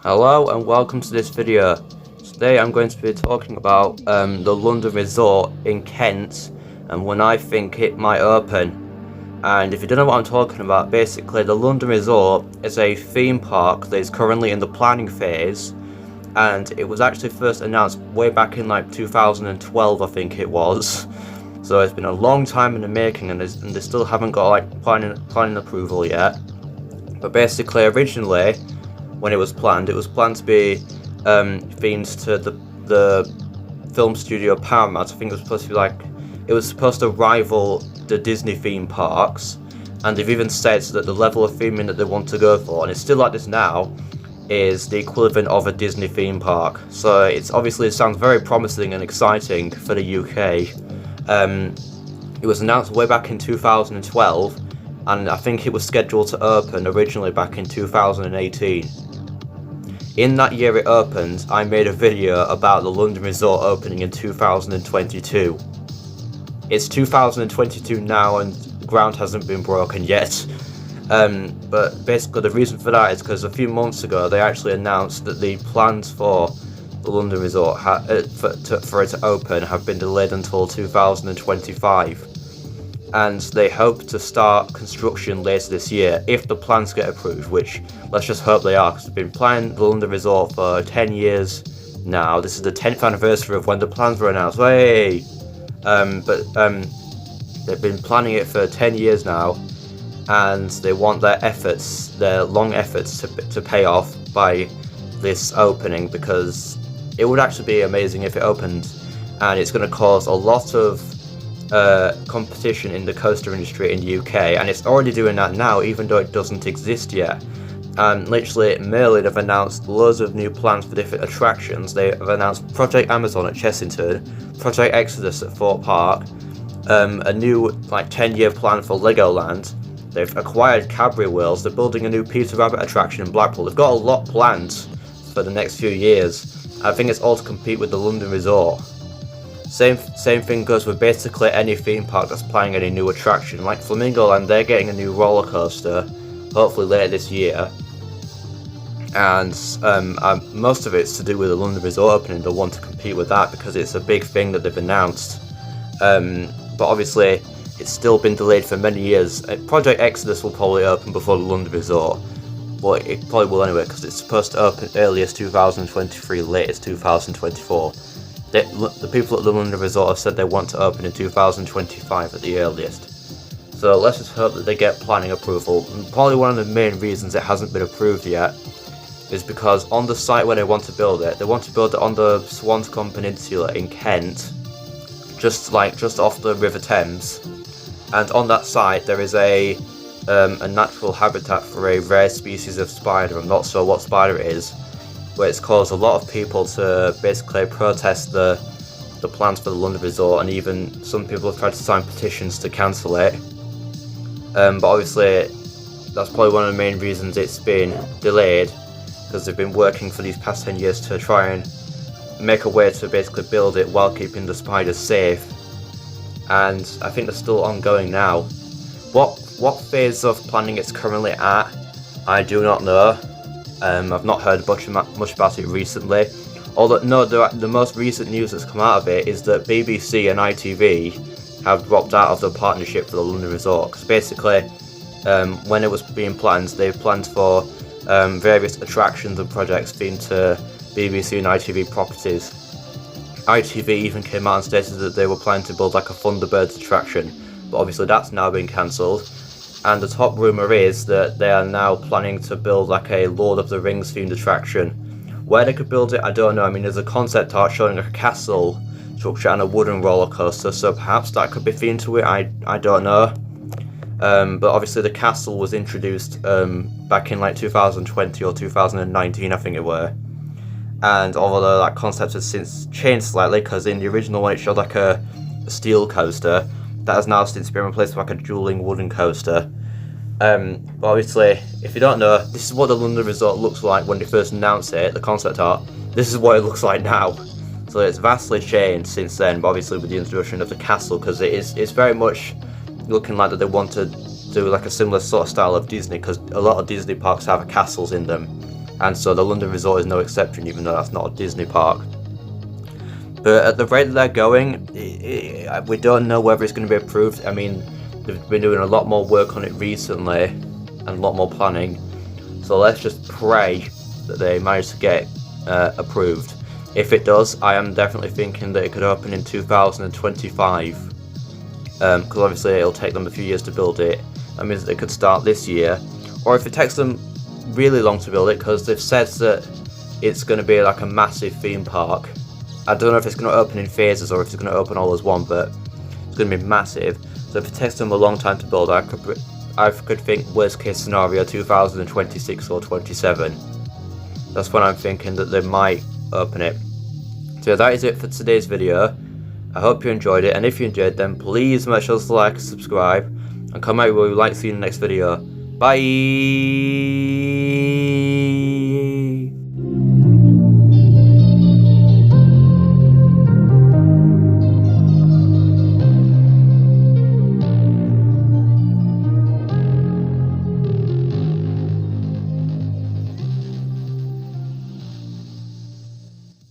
Hello and welcome to this video. Today I'm going to be talking about the London Resort in Kent and when I think it might open. And if you don't know what I'm talking about, basically the London Resort is a theme park that is currently in the planning phase, and it was actually first announced way back in like 2012, I think it was. So it's been a long time in the making, and they still haven't got like planning approval yet. But basically, originally, when it was planned to be themed to the film studio Paramount. I think it was supposed to rival the Disney theme parks, and they've even said that the level of theming that they want to go for, and it's still like this now, is the equivalent of a Disney theme park. So it sounds very promising and exciting for the UK. It was announced way back in 2012, and I think it was scheduled to open originally back in 2018. In that year it opened, I made a video about the London Resort opening in 2022. It's 2022 now and the ground hasn't been broken yet. But basically the reason for that is because a few months ago they actually announced that the plans for the London Resort for it to open have been delayed until 2025. And they hope to start construction later this year if the plans get approved, which let's just hope they are, because they've been planning the London Resort for 10 years now. This is the 10th anniversary of when the plans were announced. Hey! They've been planning it for 10 years now, and they want their long efforts to pay off by this opening, because it would actually be amazing if it opened, and it's going to cause a lot of competition in the coaster industry in the UK, and it's already doing that now, even though it doesn't exist yet. And literally, merely they've announced loads of new plans for different attractions. They have announced Project Amazon at Chessington, Project Exodus at Thorpe Park, a new 10-year plan for Legoland. They've acquired Cadbury Worlds. They're building a new Peter Rabbit attraction in Blackpool. They've got a lot planned for the next few years. I think it's all to compete with the London Resort. Same thing goes with basically any theme park that's planning any new attraction. Like Flamingo Land, they're getting a new roller coaster, hopefully later this year. And most of it's to do with the London Resort opening. They want to compete with that because it's a big thing that they've announced. But obviously, it's still been delayed for many years. Project Exodus will probably open before the London Resort, but it probably will anyway because it's supposed to open earliest 2023, latest 2024. The people at the Lunar Resort have said they want to open in 2025 at the earliest. So let's just hope that they get planning approval. And probably one of the main reasons it hasn't been approved yet is because on the site where they want to build it on the Swanscombe Peninsula in Kent, just off the River Thames. And on that site there is a natural habitat for a rare species of spider. I'm not sure what spider it is, where it's caused a lot of people to basically protest the plans for the London Resort, and even some people have tried to sign petitions to cancel it. But obviously that's probably one of the main reasons it's been delayed, because they've been working for these past 10 years to try and make a way to basically build it while keeping the spiders safe. And I think they're still ongoing now. What phase of planning it's currently at, I do not know. I've not heard much about it recently. Although no, the most recent news that's come out of it is that BBC and ITV have dropped out of the partnership for the London Resort. Because basically, when it was being planned, they planned for various attractions and projects themed to BBC and ITV properties. ITV even came out and stated that they were planning to build like a Thunderbirds attraction, but obviously that's now been cancelled. And the top rumour is that they are now planning to build like a Lord of the Rings themed attraction. Where they could build it, I don't know. I mean, there's a concept art showing a castle structure and a wooden roller coaster, so perhaps that could be themed to it, I don't know. But obviously the castle was introduced back in like 2020 or 2019, I think it were. And although that concept has since changed slightly, because in the original one it showed like a steel coaster, that has now since been replaced with like a dueling wooden coaster. But obviously, if you don't know, this is what the London Resort looks like when they first announced it, the concept art. This is what it looks like now. So it's vastly changed since then, but obviously with the introduction of the castle, because it's very much looking like that they want to do like a similar sort of style of Disney, because a lot of Disney parks have castles in them. and so the London Resort is no exception, even though that's not a Disney park. But at the rate that they're going, we don't know whether it's going to be approved. I mean, they've been doing a lot more work on it recently and a lot more planning, so let's just pray that they manage to get approved. If it does, I am definitely thinking that it could open in 2025, because obviously it'll take them a few years to build it. That means that they could start this year, or if it takes them really long to build it, because they've said that it's going to be like a massive theme park. I don't know if it's going to open in phases or if it's going to open all as one, but it's going to be massive. So if it takes them a long time to build, I could think worst case scenario 2026 or 27. That's when I'm thinking that they might open it. So that is it for today's video. I hope you enjoyed it, and if you enjoyed, then please make sure to like and subscribe, and comment whether you like to see in the next video. Bye!